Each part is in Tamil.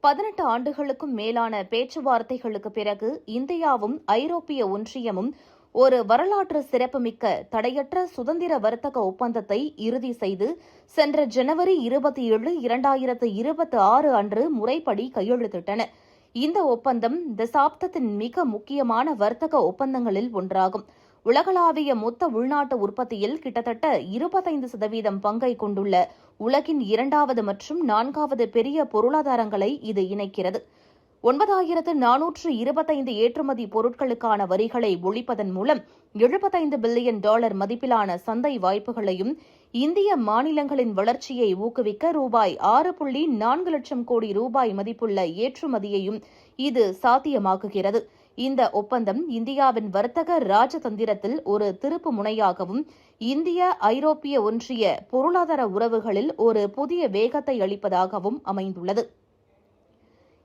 18 ஆண்டுகளுக்கும் மேலான பேச்சுவார்த்தைகளுக்கு பிறகு இந்தியாவும் ஐரோப்பிய ஒன்றியமும் ஒரு வரலாற்று சிறப்புமிக்க தடையற்ற சுதந்திர வர்த்தக ஒப்பந்தத்தை இறுதி செய்து சென்ற ஜனவரி 27, 2026 அன்று முறைப்படி கையெழுத்திட்டன. இந்த ஒப்பந்தம் தசாப்தத்தின் மிக முக்கியமான வர்த்தக ஒப்பந்தங்களில் ஒன்றாகும். உலகளாவிய மொத்த உள்நாட்டு உற்பத்தியில் கிட்டத்தட்ட 25% பங்கை கொண்டுள்ள உலகின் 2வது மற்றும் 4வது பெரிய பொருளாதாரங்களை இது இணைக்கிறது. 9425 ஏற்றுமதி பொருட்களுக்கான வரிகளை ஒழிப்பதன் மூலம் $75 பில்லியன் மதிப்பிலான சந்தை வாய்ப்புகளையும் இந்திய மாநிலங்களின் வளர்ச்சியை ஊக்குவிக்க ₹6.4 லட்சம் கோடி மதிப்புள்ள ஏற்றுமதியையும் இது சாத்தியமாக்குகிறது. இந்த ஒப்பந்தம் இந்தியாவின் வர்த்தக ராஜதந்திரத்தில் ஒரு திருப்பு முனையாகவும் இந்திய ஐரோப்பிய ஒன்றிய பொருளாதார உறவுகளில் ஒரு புதிய வேகத்தை அளிப்பதாகவும் அமைந்துள்ளது.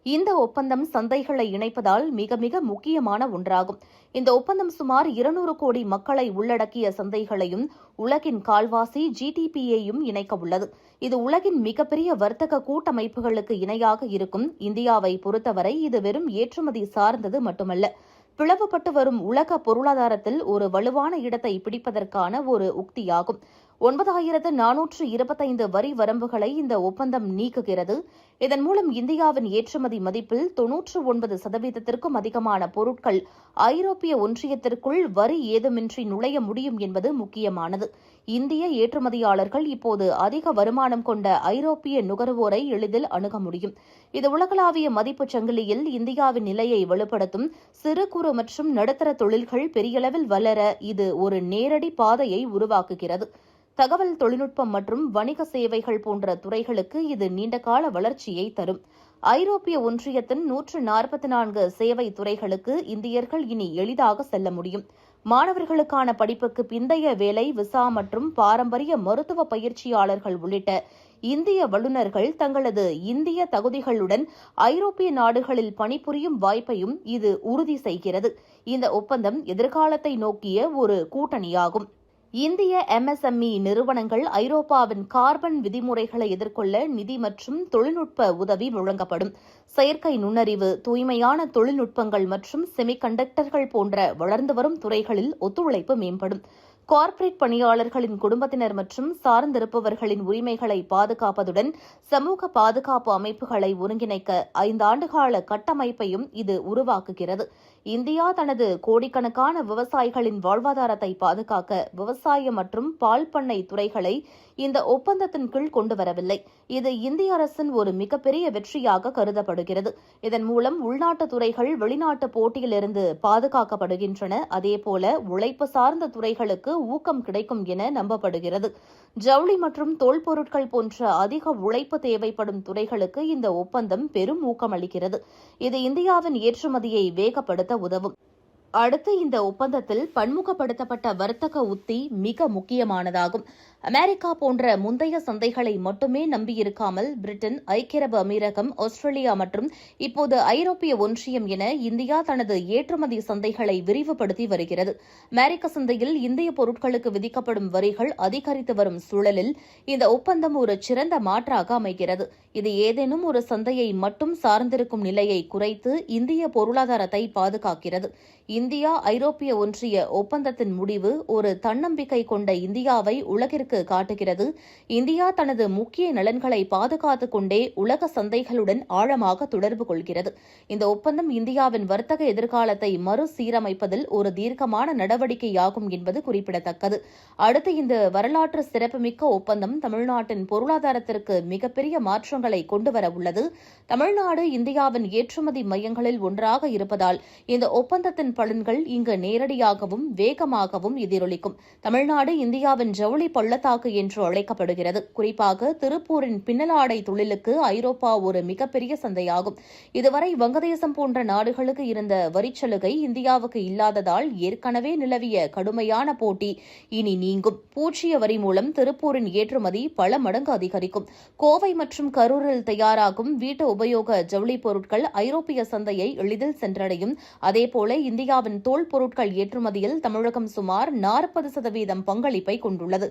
இந்த ஒப்பந்தம் சந்தைகளை இணைப்பதால் மிக மிக முக்கியமான ஒன்றாகும். இந்த ஒப்பந்தம் சுமார் 200 கோடி மக்களை உள்ளடக்கிய சந்தைகளையும் உலகின் கால்வாசி GDP-யையும் இணைக்க உள்ளது. இது உலகின் மிகப்பெரிய வர்த்தக கூட்டமைப்புகளுக்கு இணையாக இருக்கும். இந்தியாவை பொறுத்தவரை இது வெறும் ஏற்றுமதி சார்ந்தது மட்டுமல்ல, பிளவுபட்டு வரும் உலக பொருளாதாரத்தில் ஒரு வலுவான இடத்தை பிடிப்பதற்கான ஒரு உக்தியாகும். 9425 வரி வரம்புகளை இந்த ஒப்பந்தம் நீக்குகிறது. இதன் மூலம் இந்தியாவின் ஏற்றுமதி மதிப்பில் 99% அதிகமான பொருட்கள் ஐரோப்பிய ஒன்றியத்திற்குள் வரி ஏதுமின்றி நுழைய முடியும் என்பது முக்கியமானது. இந்திய ஏற்றுமதியாளர்கள் இப்போது அதிக வருமானம் கொண்ட ஐரோப்பிய நுகர்வோரை எளிதில் அணுக முடியும். இது உலகளாவிய மதிப்புச் சங்கிலியில் இந்தியாவின் நிலையை வலுப்படுத்தும். சிறு குறு மற்றும் நடுத்தர தொழில்கள் பெரியளவில் வளர இது ஒரு நேரடி பாதையை உருவாக்குகிறது. தகவல் தொழில்நுட்பம் மற்றும் வணிக சேவைகள் போன்ற துறைகளுக்கு இது நீண்டகால வளர்ச்சியை தரும். ஐரோப்பிய ஒன்றியத்தின் 144 சேவை துறைகளுக்கு இந்தியர்கள் இனி எளிதாக செல்ல முடியும். மாணவர்களுக்கான படிப்புக்கு பிந்தைய வேலை விசா மற்றும் பாரம்பரிய மருத்துவ பயிற்சியாளர்கள் உள்ளிட்ட இந்திய வல்லுநர்கள் தங்களது இந்திய தகுதிகளுடன் ஐரோப்பிய நாடுகளில் பணிபுரியும் வாய்ப்பையும் இது உறுதி செய்கிறது. இந்த ஒப்பந்தம் எதிர்காலத்தை நோக்கிய ஒரு கூட்டணியாகும். இந்திய MSME நிறுவனங்கள் ஐரோப்பாவின் கார்பன் விதிமுறைகளை எதிர்கொள்ள நிதி மற்றும் தொழில்நுட்ப உதவி வழங்கப்படும். செயற்கை நுண்ணறிவு, தூய்மையான தொழில்நுட்பங்கள் மற்றும் செமிகண்டக்டர்கள் போன்ற வளர்ந்து வரும் துறைகளில் ஒத்துழைப்பு மேம்படும். கார்ப்பரேட் பணியாளர்களின் குடும்பத்தினர் மற்றும் சார்ந்திருப்பவர்களின் உரிமைகளை பாதுகாப்பதுடன் சமூக பாதுகாப்பு அமைப்புகளை ஒருங்கிணைக்க 5 ஆண்டுகால கட்டமைப்பையும் இது உருவாக்குகிறது. இந்தியா தனது கோடிக்கணக்கான விவசாயிகளின் வாழ்வாதாரத்தை பாதுகாக்க விவசாய மற்றும் பால் பண்ணை துறைகளை இந்த ஒப்பந்தத்தின் கீழ் கொண்டு வரவில்லை. இது இந்திய அரசின் ஒரு மிகப்பெரிய வெற்றியாக கருதப்படுகிறது. இதன் மூலம் உள்நாட்டு துறைகள் வெளிநாட்டு போட்டியிலிருந்து பாதுகாக்கப்படுகின்றன. அதேபோல உழைப்பு சார்ந்த துறைகளுக்கு ஊக்கம் கிடைக்கும் என நம்பப்படுகிறது. ஜவுளி மற்றும் தோல் பொருட்கள் போன்ற அதிக உழைப்பு தேவைப்படும் துறைகளுக்கு இந்த ஒப்பந்தம் பெரும் ஊக்கமளிக்கிறது. இது இந்தியாவின் ஏற்றுமதியை வேகப்படுத்த உதவும். அடுத்து, இந்த ஒப்பந்தத்தில் பன்முகப்படுத்தப்பட்ட வர்த்தக உத்தி மிக முக்கியமானதாகும். அமெரிக்கா போன்ற முந்தைய சந்தைகளை மட்டுமே நம்பியிருக்காமல் பிரிட்டன், ஐக்கிய அரபு அமீரகம், ஆஸ்திரேலியா மற்றும் இப்போது ஐரோப்பிய ஒன்றியம் என இந்தியா தனது ஏற்றுமதி சந்தைகளை விரிவுபடுத்தி வருகிறது. அமெரிக்க சந்தையில் இந்திய பொருட்களுக்கு விதிக்கப்படும் வரிகள் அதிகரித்து வரும் சூழலில் இந்த ஒப்பந்தம் ஒரு சிறந்த மாற்றாக அமைகிறது. இது ஏதேனும் ஒரு சந்தையை மட்டும் சார்ந்திருக்கும் நிலையை குறைத்து இந்திய பொருளாதாரத்தை பாதுகாக்கிறது. இந்தியா ஐரோப்பிய ஒன்றிய ஒப்பந்தத்தின் முடிவு ஒரு தன்னம்பிக்கை கொண்ட இந்தியாவை உலகிற்கு காட்டுகிறது. இந்தியா தனது முக்கிய நலன்களை பாதுகாத்துக் கொண்டே உலக சந்தைகளுடன் ஆழமாக தொடர்பு கொள்கிறது. இந்த ஒப்பந்தம் இந்தியாவின் வர்த்தக எதிர்காலத்தை மறுசீரமைப்பதில் ஒரு தீர்க்கமான நடவடிக்கையாகும் என்பது குறிப்பிடத்தக்கது. அடுத்து, இந்த வரலாற்று சிறப்புமிக்க ஒப்பந்தம் தமிழ்நாட்டின் பொருளாதாரத்திற்கு மிகப்பெரிய மாற்றங்களை கொண்டுவர உள்ளது. தமிழ்நாடு இந்தியாவின் ஏற்றுமதி மையங்களில் ஒன்றாக இருப்பதால் இந்த ஒப்பந்தத்தின் பலன்கள் இங்கு நேரடியாகவும் வேகமாகவும் எதிரொலிக்கும். தமிழ்நாடு இந்தியாவின் ஜவுளி பள்ளத்தாக்கு என்று அழைக்கப்படுகிறது. குறிப்பாக திருப்பூரின் பின்னலாடை தொழிலுக்கு ஐரோப்பா ஒரு மிகப்பெரிய சந்தையாகும். இதுவரை வங்கதேசம் போன்ற நாடுகளுக்கு இருந்த வரிச்சலுகை இந்தியாவுக்கு இல்லாததால் ஏற்கனவே நிலவிய கடுமையான போட்டி இனி நீங்கும். பூஜ்ஜிய வரி மூலம் திருப்பூரின் ஏற்றுமதி பல மடங்கு அதிகரிக்கும். கோவை மற்றும் கரூரில் தயாராகும் வீட்டு உபயோக ஜவுளி பொருட்கள் ஐரோப்பிய சந்தையை எளிதில் சென்றடையும். அதேபோல இந்தியாவின் தோல் பொருட்கள் ஏற்றுமதியில் தமிழகம் சுமார் 40% பங்களிப்பை கொண்டுள்ளது.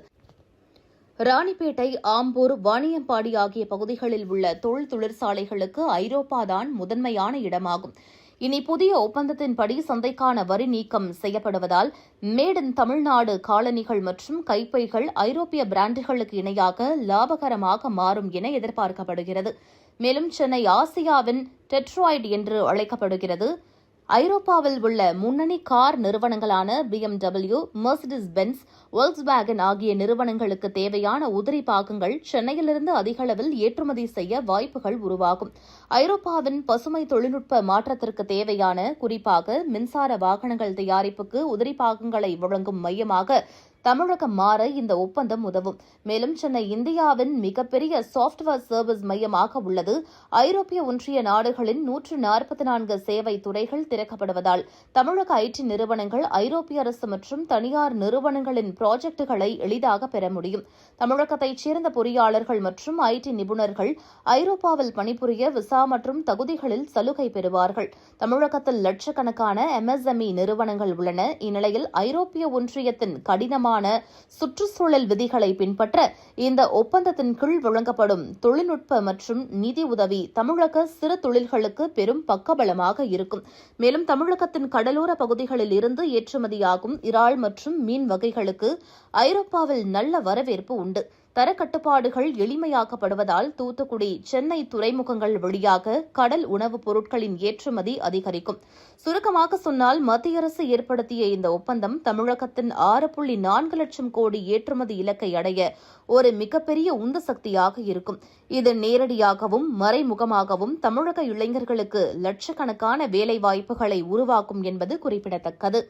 ராணிப்பேட்டை, ஆம்பூர், வாணியம்பாடி ஆகிய பகுதிகளில் உள்ள தொழிற்சாலைகளுக்கு ஐரோப்பாதான் முதன்மையான இடமாகும். இனி புதிய ஒப்பந்தத்தின்படி சந்தைக்கான வரி நீக்கம் செய்யப்படுவதால் மேட் இன் தமிழ்நாடு காலணிகள் மற்றும் கைப்பைகள் ஐரோப்பிய பிராண்டுகளுக்கு இணையாக லாபகரமாக மாறும் என எதிர்பார்க்கப்படுகிறது. மேலும் சென்னை ஆசியாவின் டெட்ராய்ட் என்று அழைக்கப்படுகிறது. ஐரோப்பாவில் உள்ள முன்னணி கார் நிறுவனங்களான BMW, மெர்சிடிஸ் பென்ஸ், வோல்க்ஸ்வேகன் ஆகிய நிறுவனங்களுக்கு தேவையான உதிரி பாகங்கள் சென்னையிலிருந்து அதிக அளவில் ஏற்றுமதி செய்ய வாய்ப்புகள் உருவாகும். ஐரோப்பாவின் பசுமை தொழில்நுட்ப மாற்றத்திற்கு தேவையான, குறிப்பாக மின்சார வாகனங்கள் தயாரிப்புக்கு உதிரி பாகங்களை வழங்கும் மையமாக தமிழகம் மாற இந்த ஒப்பந்தம் உதவும். மேலும் சென்னை இந்தியாவின் மிகப்பெரிய சாப்ட்வேர் சர்வீஸ் மையமாக உள்ளது. ஐரோப்பிய ஒன்றிய நாடுகளின் 144 சேவை துறைகள் திறக்கப்படுவதால் தமிழக ஐடி நிறுவனங்கள் ஐரோப்பிய அரசு மற்றும் தனியார் நிறுவனங்களின் ப்ராஜெக்டுகளை எளிதாக பெற முடியும். தமிழகத்தைச் சேர்ந்த பொறியாளர்கள் மற்றும் ஐடி நிபுணர்கள் ஐரோப்பாவில் பணிபுரிய விசா மற்றும் தகுதிகளில் சலுகை பெறுவார்கள். தமிழகத்தில் லட்சக்கணக்கான MSME நிறுவனங்கள் உள்ளன. இந்நிலையில் ஐரோப்பிய ஒன்றியத்தின் கடினமான சுற்றுச்சூழல் விதிகளை பின்பற்ற இந்த ஒப்பந்தத்தின் கீழ் வழங்கப்படும் தொழில்நுட்ப மற்றும் நிதி உதவி தமிழக சிறு தொழில்களுக்கு பெரும் பக்கபலமாக இருக்கும். மேலும் தமிழகத்தின் கடலோர பகுதிகளில் இருந்து ஏற்றுமதியாகும் இறால் மற்றும் மீன் வகைகளுக்கு ஐரோப்பாவில் நல்ல வரவேற்பு உண்டு. தரக்கட்டுப்பாடுகள் எளிமையாக்கப்படுவதால் தூத்துக்குடி, சென்னை துறைமுகங்கள் வழியாக கடல் உணவுப் பொருட்களின் ஏற்றுமதி அதிகரிக்கும். சுருக்கமாக சொன்னால், மத்திய அரசு ஏற்படுத்திய இந்த ஒப்பந்தம் தமிழகத்தின் 6.4 லட்சம் கோடி ஏற்றுமதி இலக்கை அடைய ஒரு மிகப்பெரிய உந்து சக்தியாக இருக்கும். இது நேரடியாகவும் மறைமுகமாகவும் தமிழக இளைஞர்களுக்கு லட்சக்கணக்கான வேலைவாய்ப்புகளை உருவாக்கும் என்பது குறிப்பிடத்தக்கது.